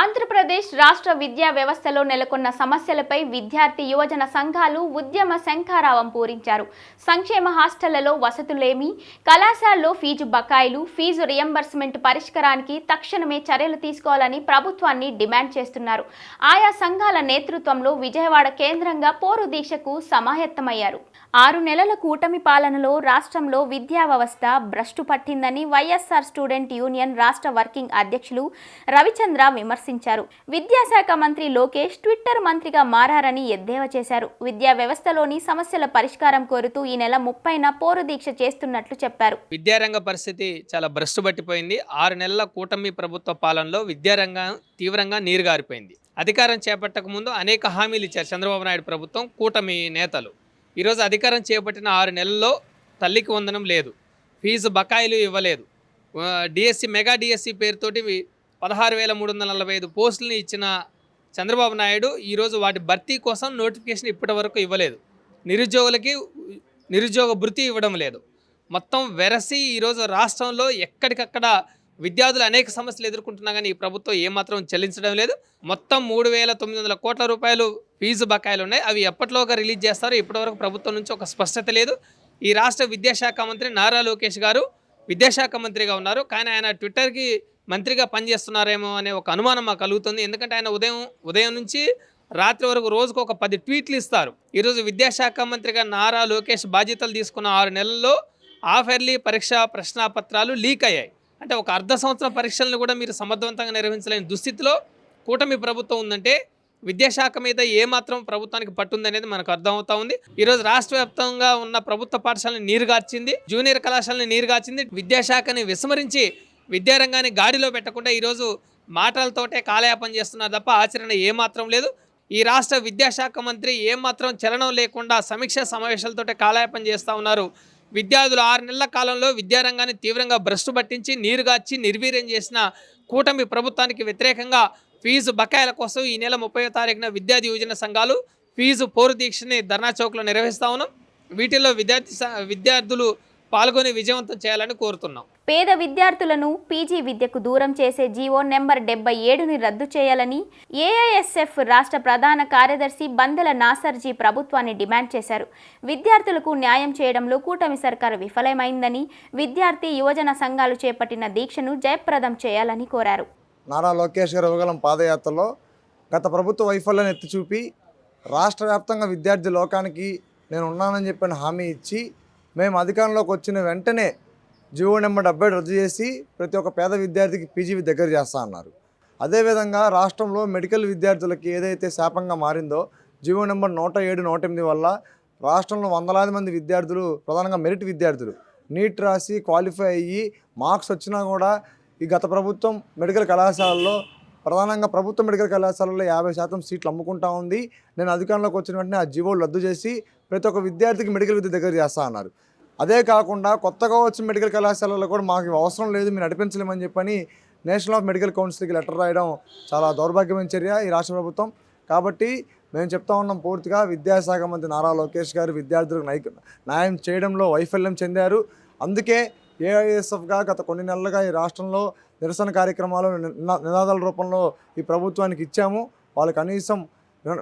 ఆంధ్రప్రదేశ్ రాష్ట్ర విద్యా వ్యవస్థలో నెలకొన్న సమస్యలపై విద్యార్థి యువజన సంఘాలు ఉద్యమ శంఖారావం పూరించారు. సంక్షేమ హాస్టళ్లలో వసతులేమి, కళాశాలలో ఫీజు బకాయిలు, ఫీజు రియంబర్స్మెంట్ పరిష్కారానికి తక్షణమే చర్యలు తీసుకోవాలని ప్రభుత్వాన్ని డిమాండ్ చేస్తున్నారు. ఆయా సంఘాల నేతృత్వంలో విజయవాడ కేంద్రంగా పోరు దీక్షకు సమాయత్తమయ్యారు. 6 నెలల కూటమి పాలనలో రాష్ట్రంలో విద్యా వ్యవస్థ భ్రష్టు పట్టిందని వైఎస్ఆర్ స్టూడెంట్ యూనియన్ రాష్ట్ర వర్కింగ్ అధ్యక్షులు రవిచంద్ర విమర్శించారు. విద్యాశాఖ మంత్రి లోకేష్ ట్విట్టర్ మంత్రిగా మారారని ఎద్దేవా చేశారు. విద్యా వ్యవస్థలోని సమస్యల పరిష్కారం కోరుతూ ఈ నెల 30న పోరు దీక్ష చేస్తున్నట్లు చెప్పారు. విద్యారంగ పరిస్థితి చాలా భ్రష్టు పట్టిపోయింది. 6 నెలల కూటమి ప్రభుత్వ పాలనలో విద్యారంగం తీవ్రంగా నీరుగారిపోయింది. అధికారం చేపట్టక ముందు అనేక హామీలు ఇచ్చారు చంద్రబాబు నాయుడు ప్రభుత్వం, కూటమి నేతలు. ఈరోజు అధికారం చేపట్టిన 6 నెలల్లో తల్లికి వందనం లేదు, ఫీజు బకాయిలు ఇవ్వలేదు, డిఎస్సి మెగా డిఎస్సి పేరుతోటి 16,345 పోస్టులని ఇచ్చిన చంద్రబాబు నాయుడు ఈరోజు వాటి భర్తీ కోసం నోటిఫికేషన్ ఇప్పటి వరకు ఇవ్వలేదు. నిరుద్యోగులకి నిరుద్యోగ భృతి ఇవ్వడం లేదు. మొత్తం వెరసి ఈరోజు రాష్ట్రంలో ఎక్కడికక్కడ విద్యార్థులు అనేక సమస్యలు ఎదుర్కొంటున్నా కానీ ఈ ప్రభుత్వం ఏమాత్రం చెల్లించడం లేదు. మొత్తం 3,900 కోట్ల రూపాయలు ఫీజు బకాయిలు ఉన్నాయి. అవి ఎప్పటిలోగా రిలీజ్ చేస్తారో ఇప్పటివరకు ప్రభుత్వం నుంచి ఒక స్పష్టత లేదు. ఈ రాష్ట్ర విద్యాశాఖ మంత్రి నారా లోకేష్ గారు విద్యాశాఖ మంత్రిగా ఉన్నారు, కానీ ఆయన ట్విట్టర్కి మంత్రిగా పనిచేస్తున్నారేమో అనే ఒక అనుమానం మాకు కలుగుతుంది. ఎందుకంటే ఆయన ఉదయం నుంచి రాత్రి వరకు రోజుకు ఒక 10 ట్వీట్లు ఇస్తారు. ఈరోజు విద్యాశాఖ మంత్రిగా నారా లోకేష్ బాధ్యతలు తీసుకున్న 6 నెలల్లో ఆఫెర్లీ పరీక్ష ప్రశ్నాపత్రాలు లీక్ అయ్యాయి. అంటే ఒక అర్ధ సంవత్సరం పరీక్షలను కూడా మీరు సమర్థవంతంగా నిర్వహించలేని దుస్థితిలో కూటమి ప్రభుత్వం ఉందంటే విద్యాశాఖ మీద ఏమాత్రం ప్రభుత్వానికి పట్టుందనేది మనకు అర్థమవుతా ఉంది. ఈరోజు రాష్ట్ర వ్యాప్తంగా ఉన్న ప్రభుత్వ పాఠశాలను నీరుగార్చింది, జూనియర్ కళాశాలను నీరుగార్చింది. విద్యాశాఖని విస్మరించి విద్యారంగాన్ని గాడిలో పెట్టకుండా ఈరోజు మాటలతోటే కాలయాపన చేస్తున్నారు తప్ప ఆచరణ ఏమాత్రం లేదు. ఈ రాష్ట్ర విద్యాశాఖ మంత్రి ఏమాత్రం చలనం లేకుండా సమీక్షా సమావేశాలతోటే కాలయాపన చేస్తూ ఉన్నారు. విద్యార్థులు 6 నెలల కాలంలో విద్యారంగాన్ని తీవ్రంగా భ్రష్టు పట్టించి నీరుగార్చి నిర్వీర్యం చేసిన కూటమి ప్రభుత్వానికి వ్యతిరేకంగా ఫీజు బకాయిల కోసం ఈ నెల 30వ తారీఖున విద్యార్థి యువజన సంఘాలు ఫీజు పోరు దీక్షని ధర్నా చౌక్లో నిర్వహిస్తా ఉన్నాం. వీటిల్లో విద్యార్థులు పాల్గొని విజయవంతం చేయాలని కోరుతున్నాం. పేద విద్యార్థులను పీజీ విద్యకు దూరం చేసే జీవో నెంబర్ 77ని రద్దు చేయాలని ఏఐఎస్ఎఫ్ రాష్ట్ర ప్రధాన కార్యదర్శి బందెల నాసర్జీ ప్రభుత్వాన్ని డిమాండ్ చేశారు. విద్యార్థులకు న్యాయం చేయడంలో కూటమి సర్కారు విఫలమైందని, విద్యార్థి యువజన సంఘాలు చేపట్టిన దీక్షను జయప్రదం చేయాలని కోరారు. నారా లోకేష్ గారు యువగలం పాదయాత్రలో గత ప్రభుత్వ వైఫల్యాన్ని ఎత్తి చూపి రాష్ట్ర వ్యాప్తంగా విద్యార్థి లోకానికి నేను ఉన్నానని చెప్పిన హామీ ఇచ్చి మేము అధికారంలోకి వచ్చిన వెంటనే జీవో నెంబర్ 70 రద్దు చేసి ప్రతి ఒక్క పేద విద్యార్థికి పీజీ దగ్గర చేస్తా అన్నారు. అదేవిధంగా రాష్ట్రంలో మెడికల్ విద్యార్థులకి ఏదైతే శాపంగా మారిందో జీవో నెంబర్ 107, 108 వల్ల రాష్ట్రంలో వందలాది మంది విద్యార్థులు, ప్రధానంగా మెరిట్ విద్యార్థులు నీట్ రాసి క్వాలిఫై అయ్యి మార్క్స్ వచ్చినా కూడా ఈ గత ప్రభుత్వం మెడికల్ కళాశాలల్లో, ప్రధానంగా ప్రభుత్వ మెడికల్ కళాశాలల్లో 50% సీట్లు అమ్ముకుంటా ఉంది. నేను అధికారంలోకి వచ్చిన వెంటనే ఆ జీవోలు రద్దు చేసి ప్రతి ఒక్క విద్యార్థికి మెడికల్ విద్య దగ్గర చేస్తా అన్నారు. అదే కాకుండా కొత్తగా వచ్చిన మెడికల్ కళాశాలలో కూడా మాకు అవసరం లేదు, మీరు నడిపించలేమని చెప్పని నేషనల్ ఆఫ్ మెడికల్ కౌన్సిల్కి లెటర్ రాయడం చాలా దౌర్భాగ్యమైన చర్య ఈ రాష్ట్ర ప్రభుత్వం. కాబట్టి మేము చెప్తా ఉన్నాం, పూర్తిగా విద్యాశాఖ మంత్రి నారా లోకేష్ గారు విద్యార్థులకు న్యాయం చేయడంలో వైఫల్యం చెందారు. అందుకే ఏఐఎస్ఎఫ్గా గత కొన్ని నెలలుగా ఈ రాష్ట్రంలో నిరసన కార్యక్రమాలు నినాదాల రూపంలో ఈ ప్రభుత్వానికి ఇచ్చాము. వాళ్ళు కనీసం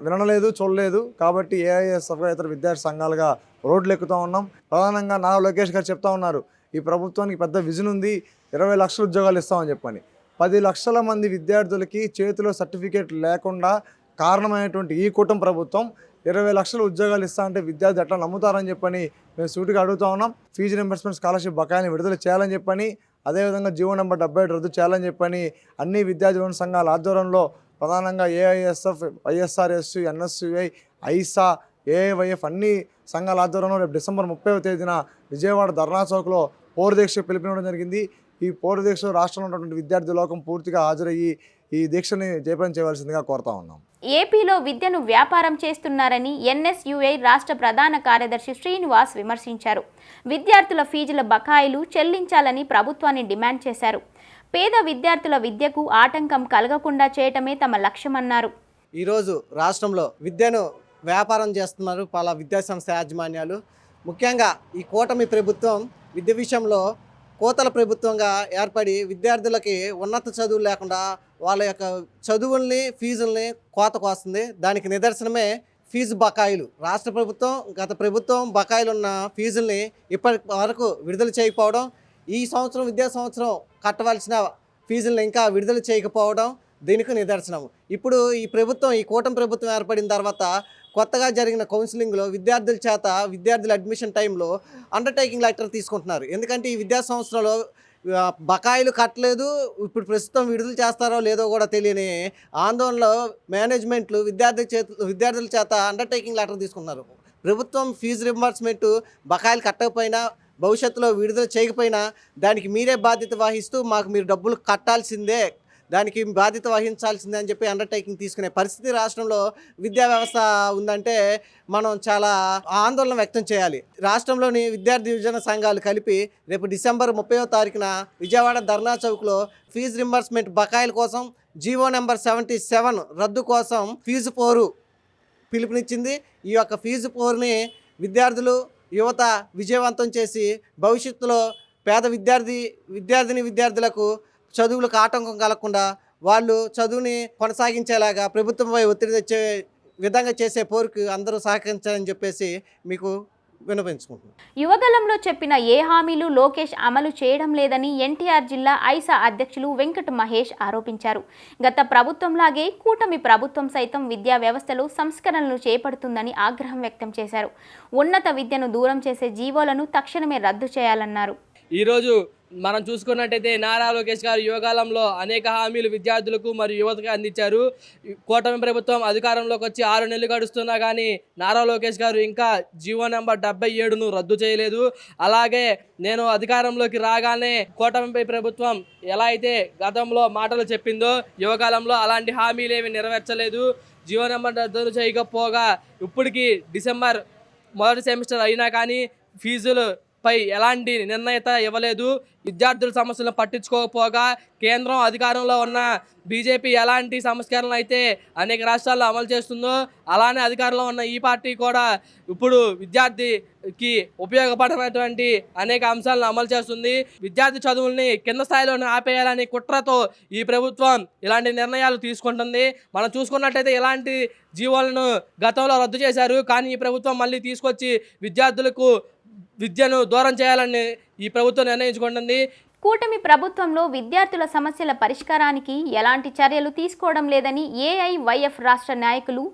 వినలేదు, చూడలేదు. కాబట్టి ఏఐఎస్ఎఫ్గా ఇతర విద్యార్థి సంఘాలుగా రోడ్లు ఎక్కుతూ ఉన్నాం. ప్రధానంగా నారా లోకేష్ గారు చెప్తా ఉన్నారు, ఈ ప్రభుత్వానికి పెద్ద విజన్ ఉంది, 20 లక్షల ఉద్యోగాలు ఇస్తామని చెప్పని. 10 లక్షల మంది విద్యార్థులకి చేతిలో సర్టిఫికేట్ లేకుండా కారణమైనటువంటి ఈ కూటమి ప్రభుత్వం 20 లక్షల ఉద్యోగాలు ఇస్తా అంటే విద్యార్థి ఎట్లా నమ్ముతారని చెప్పని మేము సూటిగా అడుగుతూ ఉన్నాం. ఫీజు రింబర్స్మెంట్ స్కాలర్షిప్ బకాయిని విడుదల చేయాలని చెప్పని, అదేవిధంగా జీవో నెంబర్ 77 రద్దు చేయాలని చెప్పని అన్ని విద్యార్థి యువజన సంఘాల ఆధ్వర్యంలో ప్రధానంగా ఏఐఎస్ఎఫ్, వైఎస్ఆర్ఎస్, ఎన్ఎస్యుఐ, ఐసా, ఏఐవైఎఫ్ అన్ని సంఘాల ఆధ్వర్యంలో రేపు డిసెంబర్ 30వ తేదీన విజయవాడ ధర్నా చౌక్లో పోరు దీక్ష పిలుపునివ్వడం జరిగింది. ఈ పోరు దీక్షలో రాష్ట్రంలో ఉన్నటువంటి విద్యార్థి లోకం పూర్తిగా హాజరయ్యి ఈ దీక్షని జయప్రదం చేయవలసిందిగా కోరుతా ఉన్నాం. ఏపీలో విద్యను వ్యాపారం చేస్తున్నారని ఎన్ఎస్యుఐ రాష్ట్ర ప్రధాన కార్యదర్శి శ్రీనివాస్ విమర్శించారు. విద్యార్థుల ఫీజుల బకాయిలు చెల్లించాలని ప్రభుత్వాన్ని డిమాండ్ చేశారు. పేద విద్యార్థుల విద్యకు ఆటంకం కలగకుండా చేయటమే తమ లక్ష్యమన్నారు. ఈరోజు రాష్ట్రంలో విద్యను వ్యాపారం చేస్తున్నారు పలు విద్యాసంస్థ యాజమాన్యాలు. ముఖ్యంగా ఈ కూటమి ప్రభుత్వం విద్య విషయంలో కోతల ప్రభుత్వంగా ఏర్పడి విద్యార్థులకి ఉన్నత చదువులు లేకుండా వాళ్ళ యొక్క చదువుల్ని ఫీజుల్ని కోత కోస్తుంది. దానికి నిదర్శనమే ఫీజు బకాయిలు. రాష్ట్ర ప్రభుత్వం గత ప్రభుత్వం బకాయిలు ఉన్న ఫీజుల్ని ఇప్పటి వరకు విడుదల చేయకపోవడం, ఈ సంవత్సరం విద్యా సంవత్సరం కట్టవలసిన ఫీజుల్ని ఇంకా విడుదల చేయకపోవడం దీనికి నిదర్శనం. ఇప్పుడు ఈ కూటమి ప్రభుత్వం ఏర్పడిన తర్వాత కొత్తగా జరిగిన కౌన్సిలింగ్లో విద్యార్థుల అడ్మిషన్ టైంలో అండర్టేకింగ్ లెటర్ తీసుకుంటున్నారు. ఎందుకంటే ఈ విద్యా సంవత్సరంలో బకాయిలు కట్టలేదు, ఇప్పుడు ప్రస్తుతం విడుదల చేస్తారో లేదో కూడా తెలియని ఆందోళనలో మేనేజ్మెంట్లు విద్యార్థుల చేత అండర్టేకింగ్ లెటర్ తీసుకుంటున్నారు. ప్రభుత్వం ఫీజు రింబర్స్మెంట్ బకాయిలు కట్టకపోయినా, భవిష్యత్తులో విడుదల చేయకపోయినా దానికి మీరే బాధ్యత వహిస్తూ మీరు డబ్బులు కట్టాల్సిందే, దానికి బాధ్యత వహించాల్సిందే అని చెప్పి అండర్టేకింగ్ తీసుకునే పరిస్థితి రాష్ట్రంలో విద్యా వ్యవస్థ ఉందంటే మనం చాలా ఆందోళన వ్యక్తం చేయాలి. రాష్ట్రంలోని విద్యార్థి యువజన సంఘాలు కలిపి రేపు డిసెంబర్ 30వ తారీఖున విజయవాడ ధర్నా చౌక్లో ఫీజు రింబర్స్మెంట్ బకాయిల కోసం జీవో నెంబర్ 77 రద్దు కోసం ఫీజు పోరు పిలుపునిచ్చింది. ఈ యొక్క ఫీజు పోరుని విద్యార్థులు యువత విజయవంతం చేసి భవిష్యత్తులో పేద విద్యార్థులకు చదువులకు ఆటంకం కలగకుండా వాళ్ళు చదువుని కొనసాగించేలాగా ప్రభుత్వంపై ఒత్తిడి తెచ్చే విధంగా చేసే పోరుకు అందరూ సహకరించాలని చెప్పేసి మీకు విన్నపించుకుంటున్నాను. యువగలంలో చెప్పిన ఏ హామీలు లోకేష్ అమలు చేయడం లేదని ఎన్టీఆర్ జిల్లా ఐసా అధ్యక్షులు వెంకట మహేష్ ఆరోపించారు. గత ప్రభుత్వంలాగే కూటమి ప్రభుత్వం సైతం విద్యా వ్యవస్థలో సంస్కరణలు చేపడుతుందని ఆగ్రహం వ్యక్తం చేశారు. ఉన్నత విద్యను దూరం చేసే జీవోలను తక్షణమే రద్దు చేయాలన్నారు. ఈరోజు మనం చూసుకున్నట్టయితే నారా లోకేష్ గారు యువకాలంలో అనేక హామీలు విద్యార్థులకు మరియు యువతకు అందించారు. కూటమి ప్రభుత్వం అధికారంలోకి వచ్చి 6 నెలలు గడుస్తున్నా కానీ నారా లోకేష్ గారు ఇంకా జీవో నెంబర్ 77ను రద్దు చేయలేదు. అలాగే నేను అధికారంలోకి రాగానే కూటమి ప్రభుత్వం ఎలా అయితే గతంలో మాటలు చెప్పిందో యువకాలంలో అలాంటి హామీలు ఏమి నెరవేర్చలేదు. జీవో నెంబర్ రద్దు చేయకపోగా ఇప్పటికీ డిసెంబర్ మొదటి సెమిస్టర్ అయినా కానీ ఫీజులు పై ఎలాంటి నిర్ణయత ఇవ్వలేదు. విద్యార్థుల సమస్యలను పట్టించుకోకపోగా కేంద్రం అధికారంలో ఉన్న బీజేపీ ఎలాంటి సంస్కరణలు అయితే అనేక రాష్ట్రాల్లో అమలు చేస్తుందో అలానే అధికారంలో ఉన్న ఈ పార్టీ కూడా ఇప్పుడు విద్యార్థికి ఉపయోగపడేటువంటి అనేక అంశాలను అమలు చేస్తుంది. విద్యార్థి చదువుల్ని కింద స్థాయిలోనే ఆపేయాలని కుట్రతో ఈ ప్రభుత్వం ఇలాంటి నిర్ణయాలు తీసుకుంటుంది. మనం చూసుకున్నట్టయితే ఇలాంటి జీవోలను గతంలో రద్దు చేశారు, కానీ ఈ ప్రభుత్వం మళ్ళీ తీసుకొచ్చి విద్యార్థులకు విద్యను దూరం చేయాలని ఈ ప్రభుత్వం నిర్ణయించుకుంటుంది. కూటమి ప్రభుత్వంలో విద్యార్థుల సమస్యల పరిష్కారానికి ఎలాంటి చర్యలు తీసుకోవడం లేదని ఏఐవైఎఫ్ రాష్ట్ర నాయకులు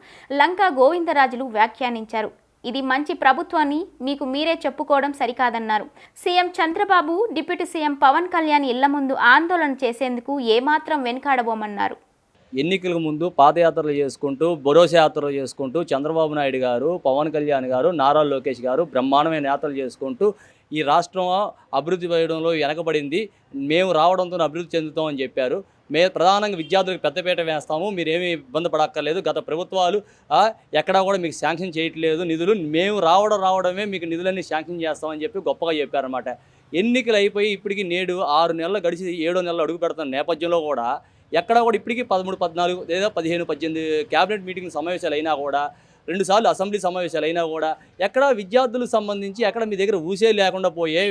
లంకా గోవిందరాజులు వ్యాఖ్యానించారు. ఇది మంచి ప్రభుత్వాన్ని మీకు మీరే చెప్పుకోవడం సరికాదన్నారు. CM Chandrababu, deputy CM Pawan Kalyan ఇళ్ల ముందు ఆందోళన చేసేందుకు ఏమాత్రం వెనుకాడబోమన్నారు. ఎన్నికలకు ముందు పాదయాత్రలు చేసుకుంటూ భరోసా యాత్రలు చేసుకుంటూ చంద్రబాబు నాయుడు గారు, పవన్ కళ్యాణ్ గారు, నారా లోకేష్ గారు బ్రహ్మాండమైన యాత్రలు చేసుకుంటూ ఈ రాష్ట్రం అభివృద్ధి చేయడంలో వెనకబడింది, మేము రావడంతో అభివృద్ధి చెందుతామని చెప్పారు. ప్రధానంగా విద్యార్థులకు పెద్దపీట వేస్తాము, మీరేమీ ఇబ్బంది పడక్కర్లేదు, గత ప్రభుత్వాలు ఎక్కడా కూడా మీకు శాంక్షన్ చేయట్లేదు నిధులు, మేము రావడమే మీకు నిధులన్నీ శాంక్షన్ చేస్తామని చెప్పి గొప్పగా చెప్పారన్నమాట. ఎన్నికలు అయిపోయి ఇప్పటికి నేడు 6 నెలలు గడిచి 7వ నెలలు అడుగు పెడుతున్న నేపథ్యంలో కూడా ఎక్కడ కూడా ఇప్పటికీ 13, 14 లేదా 15, 18 క్యాబినెట్ మీటింగ్ సమావేశాలు అయినా కూడా, 2 సార్లు అసెంబ్లీ సమావేశాలు అయినా కూడా ఎక్కడ విద్యార్థులకు సంబంధించి ఎక్కడ మీ దగ్గర ఊసే లేకుండా పోయే.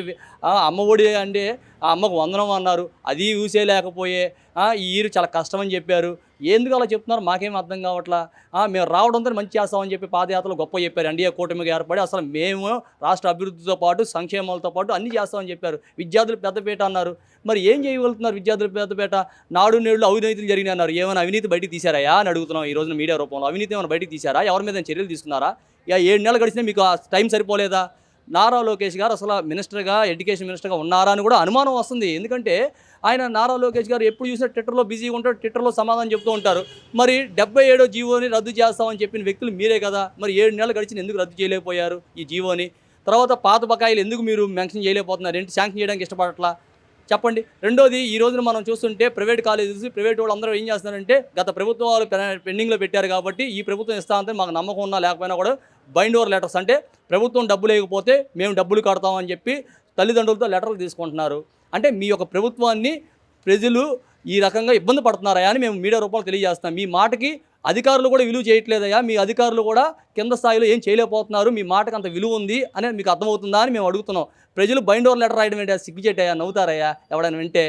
అమ్మఒడి అంటే ఆ అమ్మకు వందనం అన్నారు, అది ఊసే లేకపోయే. ఈ ఇయర్ చాలా కష్టమని చెప్పారు. ఎందుకు అలా చెప్తున్నారు మాకేం అర్థం కావట్లా. మేము రావడంతో మంచి చేస్తామని చెప్పి పాదయాత్రలు గొప్ప చెప్పారు. ఎన్డీఏ కూటమిగా ఏర్పడి అసలు మేము రాష్ట్ర అభివృద్ధితో పాటు సంక్షేమాలతో పాటు అన్నీ చేస్తామని చెప్పారు. విద్యార్థులు పెద్దపీట అన్నారు, మరి ఏం చేయగలుగుతున్నారు విద్యార్థులు పెద్దపేట? నాడు నేడులో అవినీతులు జరిగినాయి అన్నారు, ఏమైనా అవినీతి బయటికి తీశారా అని అడుగుతున్నాం. ఈ రోజున మీడియా రూపంలో అవినీతి ఏమైనా బయటికి తీశారా? ఎవరి మీద చర్యలు తీసుకున్నారా? 7 నెలలు గడిచినా మీకు ఆ టైం సరిపోలేదా? నారా లోకేష్ గారు అసలు మినిస్టర్గా, ఎడ్యుకేషన్ మినిస్టర్గా ఉన్నారా అని కూడా అనుమానం వస్తుంది. ఎందుకంటే ఆయన నారా లోకేష్ గారు ఎప్పుడు చూసినా ట్విట్టర్లో బిజీగా ఉంటారు, ట్విట్టర్లో సమాధానం చెప్తూ ఉంటారు. మరి 77వ జీవోని రద్దు చేస్తామని చెప్పిన వ్యక్తులు మీరే కదా, మరి 7 నెలలు గడిచిన ఎందుకు రద్దు చేయలేకపోయారు ఈ జీవోని? తర్వాత పాత బకాయిలు ఎందుకు మీరు మెన్షన్ చేయలేకపోతున్నారు? ఏంటి శాంక్షన్ చేయడానికి ఇష్టపడట్లా చెప్పండి. రెండోది, ఈ రోజున మనం చూస్తుంటే ప్రైవేట్ కాలేజెస్, ప్రైవేట్ వాళ్ళు అందరూ ఏం చేస్తున్నారంటే గత ప్రభుత్వాలు పెండింగ్లో పెట్టారు కాబట్టి ఈ ప్రభుత్వం ఇస్తామంటే మాకు నమ్మకం ఉన్నా లేకపోయినా కూడా బైండ్ ఓవర్ లెటర్స్, అంటే ప్రభుత్వం డబ్బు లేకపోతే మేము డబ్బులు కడతామని చెప్పి తల్లిదండ్రులతో లెటర్లు తీసుకుంటున్నారు. అంటే మీ యొక్క ప్రభుత్వాన్ని ప్రజలు ఈ రకంగా ఇబ్బంది పడుతున్నారా అని మేము మీడియా రూపంలో తెలియజేస్తున్నాం. మీ మాటకి అధికారులు కూడా విలువ చేయట్లేదయ్యా, మీ అధికారులు కూడా కింద స్థాయిలో ఏం చేయలేకపోతున్నారు, మీ మాటకు అంత విలువ ఉంది అని మీకు అర్థమవుతుందా అని మేము అడుగుతున్నాం. ప్రజలు బైండ్ ఓవర్ లెటర్ రాయడం ఏంటి, సిగ్గుచేటయ్యా, నవ్వుతారయ్యా ఎవడైనా వింటే.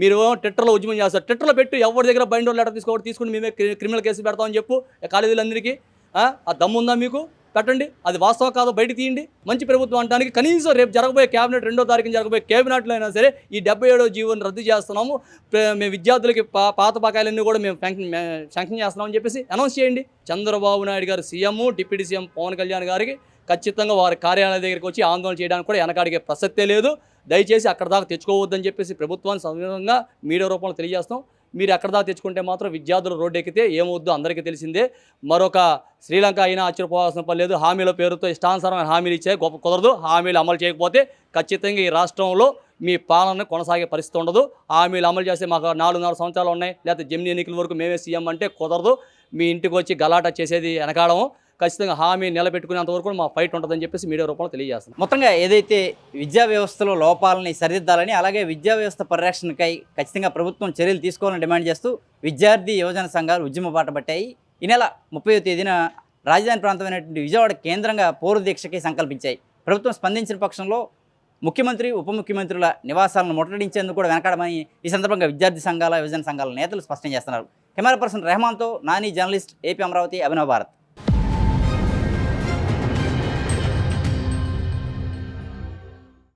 మీరు ట్విట్టర్లో ఉద్యమం చేస్తారు, ట్విట్టర్లో పెట్టి ఎవరి దగ్గర బైండ్ ఓవర్ లెటర్ తీసుకుని మేమే క్రిమినల్ కేసులు పెడతామని చెప్పు కాలేజీలందరికీ. ఆ దమ్ముందా మీకు? పెట్టండి, అది వాస్తవం కాదో బయట తీయండి. మంచి ప్రభుత్వం అనడానికి కనీసం రేపు జరగబోయే క్యాబినెట్ 2వ తారీఖున జరగబోయే క్యాబినెట్లో అయినా సరే ఈ 77వ జీవోని రద్దు చేస్తున్నాము, మేము విద్యార్థులకి పాత బకాయిలన్నీ కూడా మేము శాంక్షన్ చేస్తున్నామని చెప్పేసి అనౌన్స్ చేయండి. Chandrababu Naidu garu CM, deputy CM Pawan Kalyan గారికి ఖచ్చితంగా వారి కార్యాలయం దగ్గరికి వచ్చి ఆందోళన చేయడానికి కూడా వెనకాడిగే ప్రసక్తే లేదు. దయచేసి అక్కడ దాకా తెచ్చుకోవద్దని చెప్పేసి ప్రభుత్వాన్ని సవివరంగా మీడియా రూపంలో తెలియజేస్తాం. మీరు ఎక్కడ దాకా తెచ్చుకుంటే మాత్రం విద్యార్థులు రోడ్డు ఎక్కితే ఏమవుద్దో అందరికీ తెలిసిందే. మరొక శ్రీలంక అయినా ఆశ్చర్యపోవాల్సిన పని లేదు. హామీల పేరుతో ఇష్టానుసారమైన హామీలు ఇచ్చే గొప్ప కుదరదు. హామీలు అమలు చేయకపోతే ఖచ్చితంగా ఈ రాష్ట్రంలో మీ పాలన కొనసాగే పరిస్థితి ఉండదు. హామీలు అమలు చేస్తే మాకు 4.5 సంవత్సరాలు ఉన్నాయి, లేకపోతే జమిని ఎన్నికల వరకు మేమే సీఎం అంటే కుదరదు. మీ ఇంటికి వచ్చి గలాటా చేసేది వెనకాడము. ఖచ్చితంగా హామీ నిలబెట్టుకునేంత వరకు మా ఫైట్ ఉంటుందని చెప్పేసి మీడియా రూపంలో తెలియజేస్తాం. మొత్తంగా ఏదైతే విద్యా వ్యవస్థలో లోపాలని సరిదిద్దాలని, అలాగే విద్యా వ్యవస్థ పరిరక్షణకై ఖచ్చితంగా ప్రభుత్వం చర్యలు తీసుకోవాలని డిమాండ్ చేస్తూ విద్యార్థి యువజన సంఘాలు ఉద్యమ బాట పట్టాయి. ఈ నెల 30వ తేదీన రాజధాని ప్రాంతమైనటువంటి విజయవాడ కేంద్రంగా పౌర దీక్షకి సంకల్పించాయి. ప్రభుత్వం స్పందించిన పక్షంలో ముఖ్యమంత్రి, ఉప ముఖ్యమంత్రుల నివాసాలను ముట్టడించేందుకు కూడా వెనకాడమని ఈ సందర్భంగా విద్యార్థి సంఘాల, యువజన సంఘాల నేతలు స్పష్టం చేస్తున్నారు. కెమెరా పర్సన్ రెహమాన్తో నాని, జర్నలిస్ట్, ఏపీ అమరావతి, అభినవ్ భారత్.